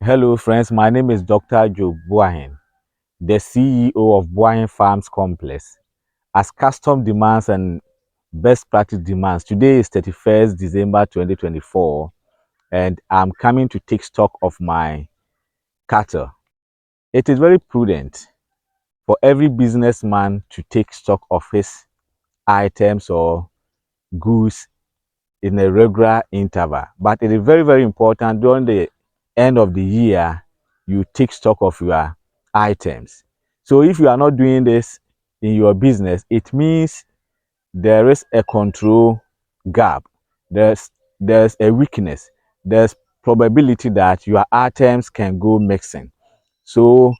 Hello friends, my name is Dr. Joe Boahen, the CEO of Boahen Farms Complex. As custom demands and best practice demands, today is 31st December 2024 and I'm coming to take stock of my cattle. It is very prudent for every businessman to take stock of his items or goods in a regular interval, but it is very important during the end of the year you take stock of your items. So if you are not doing this in your business, it means there is a control gap, there's a weakness, there's probability that your items can go mixing. So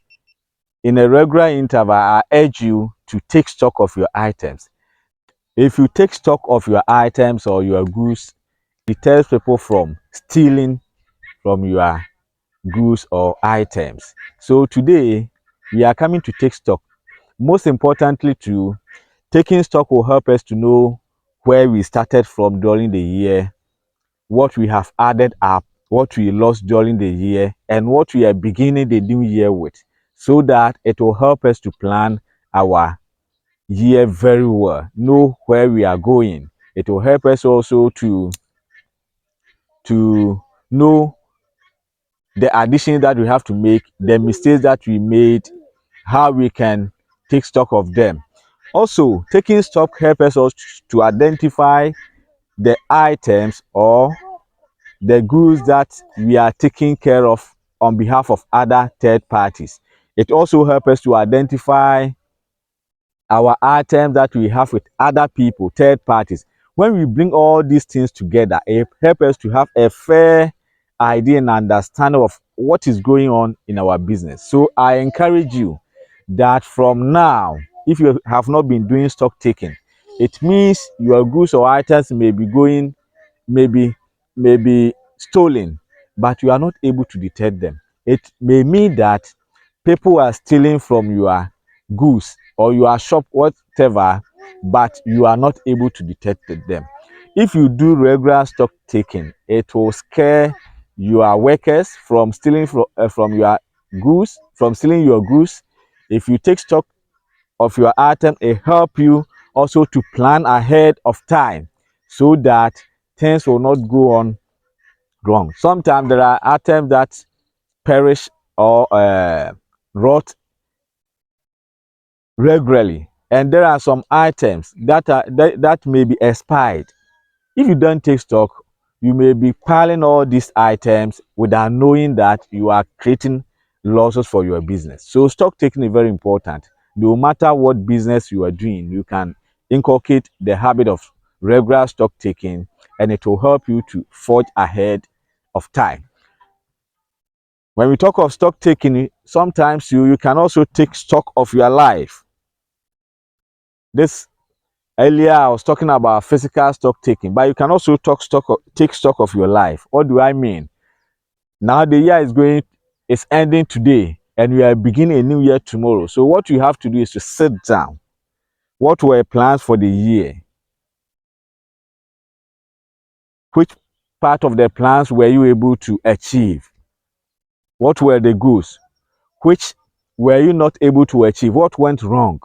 in a regular interval, I urge you to take stock of your items. If you take stock of your items or your goods, it tells people from stealing from your goods or items. So today we are coming to take stock. Most importantly, to taking stock will help us to know where we started from during the year, what we have added up, what we lost during the year, and what we are beginning the new year with, so that it will help us to plan our year very well, know where we are going. It will help us also to know the additions that we have to make, the mistakes that we made, how we can take stock of them. Also, taking stock helps us to identify the items or the goods that we are taking care of on behalf of other third parties. It also helps us to identify our items that we have with other people, third parties. When we bring all these things together, it helps us to have a fair idea and understanding of what is going on in our business. So I encourage you that from now, if you have not been doing stock taking, it means your goods or items may be going, maybe stolen, but you are not able to detect them. It may mean that people are stealing from your goods or your shop, whatever, but you are not able to detect them. If you do regular stock taking, it will scare your workers from stealing from your goods, from stealing your goods. If you take stock of your item, it help you also to plan ahead of time so that things will not go on wrong. Sometimes there are items that perish or rot regularly, and there are some items that may be expired. If you don't take stock, you may be piling all these items without knowing that you are creating losses for your business. So stock taking is very important. No matter what business you are doing, you can inculcate the habit of regular stock taking, and it will help you to forge ahead of time. When we talk of stock taking, sometimes you can also take stock of your life. This earlier I was talking about physical stock taking, but you can also take stock of your life. What do I mean? Now the year is ending today, and we are beginning a new year tomorrow. So what you have to do is to sit down. What were plans for the year? Which part of the plans were you able to achieve? What were the goals? Which were you not able to achieve? What went wrong?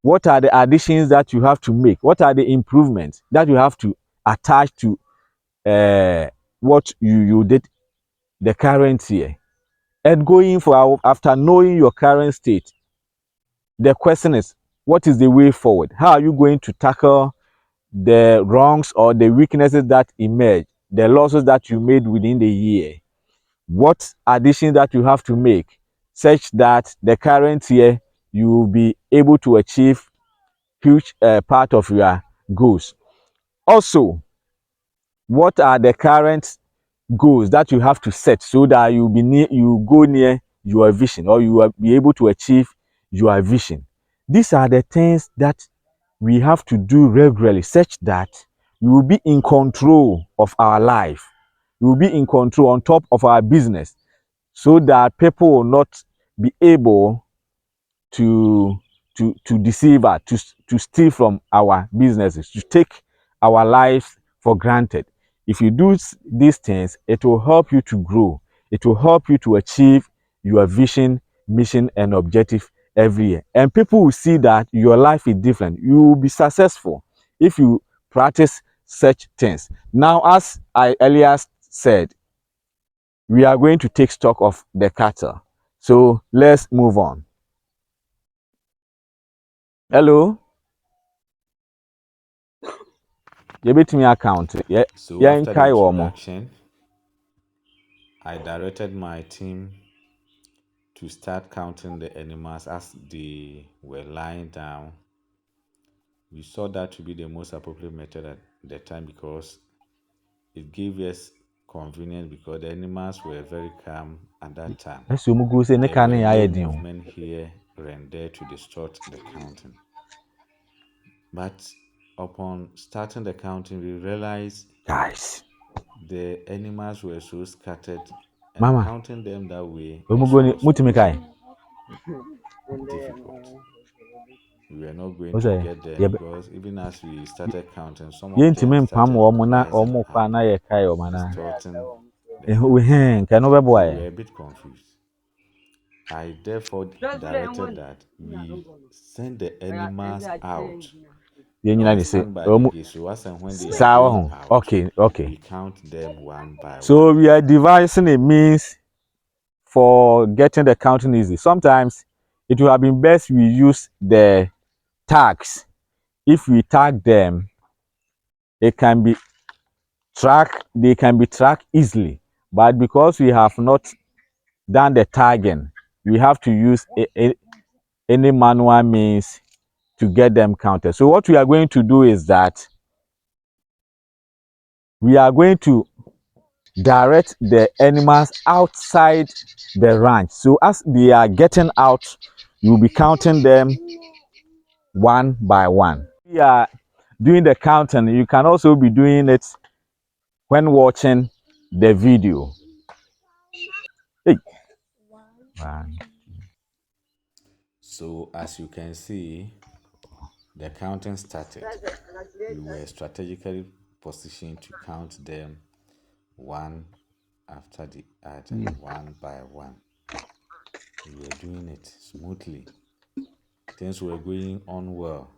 What are the additions that you have to make? What are the improvements that you have to attach to what you did the current year? And going for, after knowing your current state, the question is, what is the way forward? How are you going to tackle the wrongs or the weaknesses that emerge, the losses that you made within the year? What additions that you have to make such that the current year you will be able to achieve huge part of your goals? Also, what are the current goals that you have to set so that you go near your vision, or you will be able to achieve your vision? These are the things that we have to do regularly, such that we will be in control of our life. We will be in control on top of our business, so that people will not be able to deceive us, to steal from our businesses, to take our lives for granted. If you do these things, it will help you to grow. It will help you to achieve your vision, mission, and objective every year. And people will see that your life is different. You will be successful if you practice such things. Now, as I earlier said, we are going to take stock of the cattle. So let's move on. Hello. Yɛbɛtumi account. So after the Yɛnkae wɔ mo. introduction, I directed my team to start counting the animals as they were lying down. We saw that to be the most appropriate method at the time because it gave us convenience because the animals were very calm at that time. Ɛsɛ ɔmo gu sɛ ne There ka were ne no ayɛ den o. movement here and there to distort the counting. But upon starting the counting, we realized Guys, the animals were so scattered and mama, counting them that way ɔmo gu also ni was mutumi kae. proving difficult. We were not going O to sɛ get there yɛbɛ because even as we started counting, some of them yɛntumi mpam started ɔmo na rising ɔmo kɔ up, a na yɛkae ɔmo ana. distorting the Ɛhɔ counting. hɛn nka no bɛboa So we yɛ. were a bit confused. I therefore directed that we send the animals out Yɛn nyinaa and ne se stand by the ɔmo gate. So as and when they are saa wɔ going ho. out, Okay, okay. we count them one by So one. we are devising a means for getting the counting easy. Sometimes it would have been best we use the tags. If we tag them, it can be they can be tracked easily. But because we have not done the tagging, we have to use any manual means to get them counted. So what we are going to do is that we are going to direct the animals outside the ranch. So as they are getting out, you'll be counting them one by one. We are doing the counting. You can also be doing it when watching the video. Hey. One. So as you can see, the counting started. We were strategically positioned to count them one after the other, one by one. We were doing it smoothly. Things were going on well.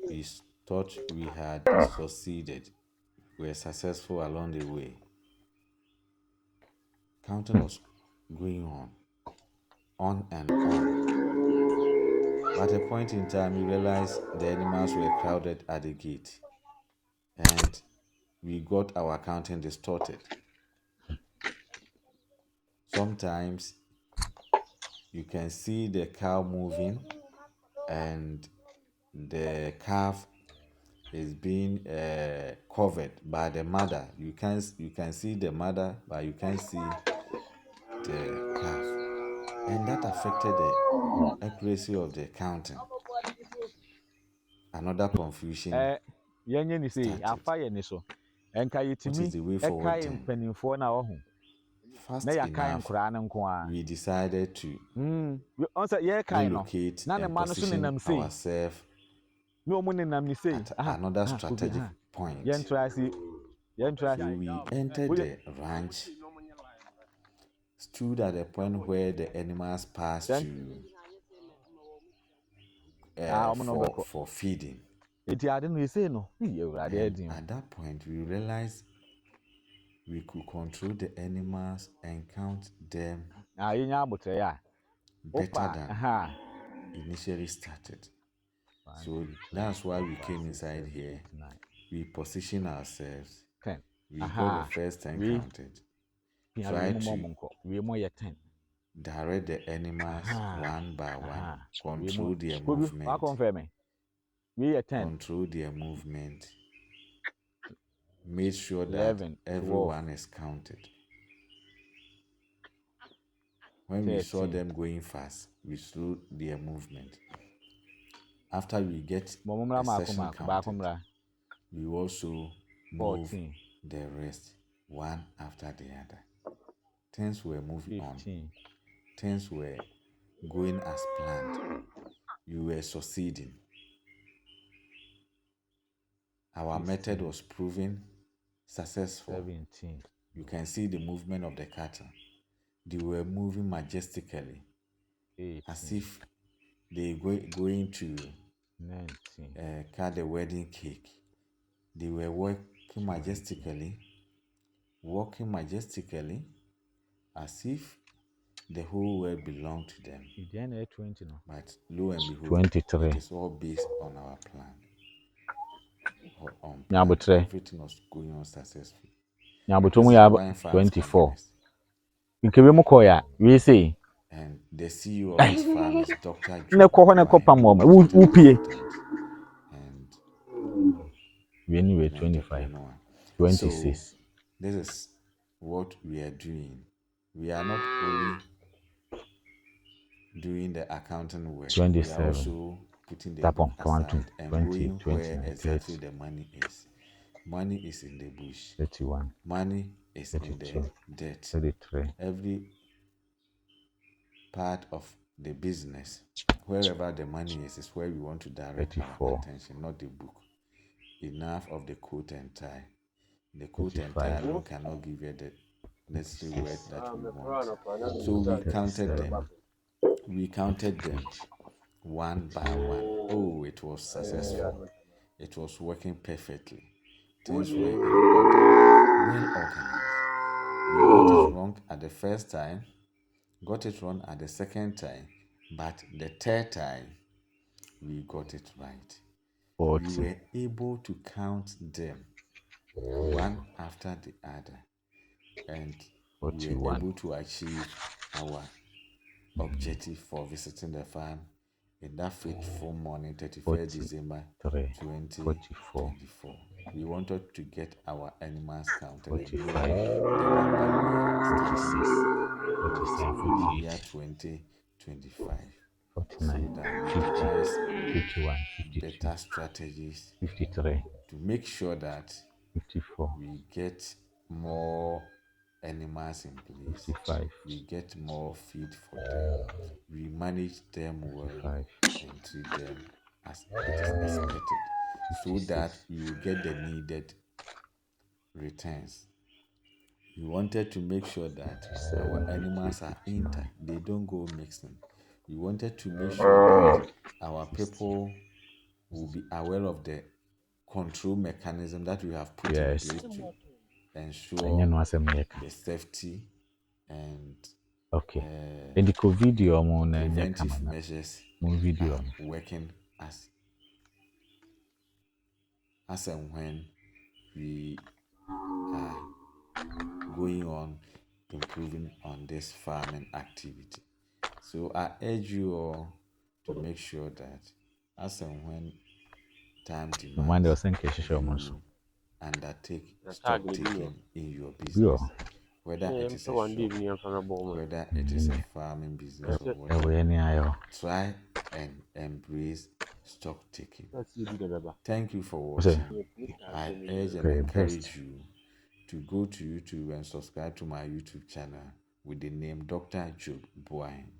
We thought we had succeeded. We were successful along the way. Counting was going on and on. But at a point in time, we realized the animals were crowded at the gate, and we got our counting distorted. Sometimes you can see the cow moving and the calf is being covered by the mother. You can see the mother, but you can't see the calf, and that affected the accuracy of the counting. Another confusion Yɛnyɛ ne sei, started. afa yɛ ne so. Ɛnka What is yɛtumi the way forward ɛkae then? mpanimfoɔ na wɔho. Na Fast yɛakae enough, nkoraa no nko ara. we decided to Ɔn sɛ yɛrekae no, relocate na ne and mma no so position nenam sei. ourselves Na ɔmo nenam ne sei. at another Obi, strategic point. yɛntra ase. Yɛntra So ase. we entered the ranch, stood at the point where the animals passed to Ɔmo na ɔbɛkɔ. for feeding. Eti ade no esei no. Awurade And adi o. at that point, we realized we could control the animals and count them Yɛnya abotire a. better Opa, than initially started. One, So two, three, that's why we four, five, came six, inside seven, here. 8, 9, We position ourselves. 10. We got the first 10 counted. Tried to We more 10. direct the animals one by one, control their Kobi, movement, confirm me. We 10. control their movement, made sure that 11, 12, everyone is counted. When we saw 13. them going fast, we slowed their movement. After we get Momumra a session mako counted, bakumra. we also move 14, the rest one after the other. Things were moving on. 15. Things were going as planned. We were succeeding. Our 16, method was proven successful. 17. You can see the movement of the cattle. They were moving majestically, as 18, if they were going to 19, cut the wedding cake. They were 20. walking majestically, as if the whole world belonged to them. Then 20 no. But lo and behold, 23. it is all based on our plan. Or on plan. Nyabutre. Everything was going on successfully. Nyabutre This mu is ya Boahen Farms 24. Complex. Nkebe mu koya, we say. And the CEO of this farm is Dr. Ne Joe ko ho ne ko Boahen, pam mo. Wo chartered pie. accountant and We anyway an 25. entrepreneur. So 26. this is what we are doing. We are not only doing the accounting work, we are 27. also putting the book Tapon, come on, aside and 20, going where 29, exactly 30, the money is. Money is in the bush. 31, Money is in the 32, debt. 33, Every part of the business, wherever the money is where we want to direct our 34, attention, not the book. Enough of the coat and tie. The coat and tie 35, alone cannot give you the necessary 36, word that we want. So we counted 37, them. We counted them 38, one by 39, one. Oh, it was successful. It was working perfectly. Things were in order, well organized. We got it wrong at the first time, got it wrong at the second time, but the third time we got it right. We 40, were able to count them one after the other, and we were 41, able to achieve our objective for visiting the farm in that fateful morning, 31st 43, December 44, 2024. We wanted to get our animals counted and know 45, the number we are starting 46, with 47, in the 48, year 2025, so 49, that we 50, devise 51, 52, better strategies 53, to make sure that 54, we get more animals in place, 55, we get more feed for them, we manage them well 55, and treat them as it is expected, so 56, that we will get the needed returns. We wanted to make sure that our 57, 58, animals are 59. intact, they don't go mixing. We wanted to make sure that our people will be aware of the control mechanism that we have put in Yes. place to Enye ensure no asem na yɛka. the safety and Okay. Enti ko video mo na enye kama preventive na. measures Mo video are no. working as and when we are going on improving on this farming activity. So I urge you all to make sure that as and when time No man dey demands, osen ke hihye mo nso. you undertake stock taking in your Bio. business, whether it is a shop, whether it is a Ni. farming business or Ewe whatever. ni ayo. Try and embrace stock taking. Thank you for Say, watching. I urge and pray best. encourage you to go to YouTube and subscribe to my YouTube channel with the name Dr. Job Boahen.